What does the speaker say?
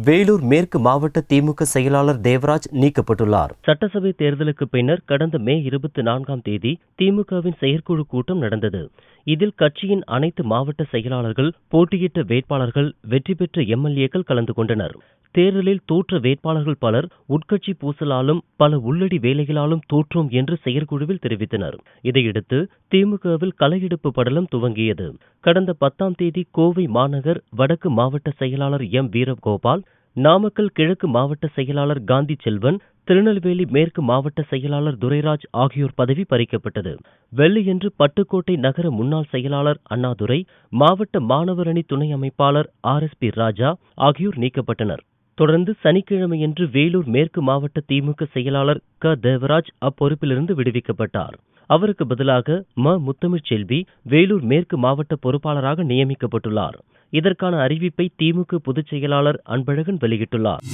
வேலூர் மேற்கு மாவட்ட திமுக செயலாளர் தேவராஜ் நீக்கப்பட்டுள்ளார். சட்டசபை தேர்தலுக்கு பின்னர் கடந்த மே 24ஆம் தேதி திமுகவின் செயற்குழு கூட்டம் நடந்தது. இதில் கட்சியின் அனைத்து மாவட்ட செயலாளர்கள், போட்டியிட்ட வேட்பாளர்கள், வெற்றி பெற்ற எம்எல்ஏக்கள் கலந்து கொண்டனர். தேர்தலில் தோற்ற வேட்பாளர்கள் பலர் உட்கட்சி பூசலாலும் பல உள்ளடி வேலைகளாலும் தோற்றோம் என்று செயற்குழுவில் தெரிவித்தனர். இதையடுத்து திமுகவில் களையெடுப்பு படலம் துவங்கியது. கடந்த 10ஆம் தேதி கோவை மாநகர் வடக்கு மாவட்ட செயலாளர் எம். வீரகோபால், நாமக்கல் கிழக்கு மாவட்ட செயலாளர் காந்தி செல்வன், திருநெல்வேலி மேற்கு மாவட்ட செயலாளர் துரைராஜ் ஆகியோர் பதவி பறிக்கப்பட்டது. வெள்ளியன்று பட்டுக்கோட்டை நகர முன்னாள் செயலாளர் அண்ணாதுரை, மாவட்ட மாணவர் அணி துணை அமைப்பாளர் RSP ராஜா ஆகியோர் நீக்கப்பட்டனர். தொடர்ந்து சனிக்கிழமையன்று வேலூர் மேற்கு மாவட்ட திமுக செயலாளர் தேவராஜ் அப்பொறுப்பிலிருந்து விடுவிக்கப்பட்டார். அவருக்கு பதிலாக முத்தமிழ்ச்செல்வி வேலூர் மேற்கு மாவட்ட பொறுப்பாளராக நியமிக்கப்பட்டுள்ளார். இதற்கான அறிவிப்பை திமுக பொதுச் செயலாளர் அன்பழகன் வெளியிட்டுள்ளார்.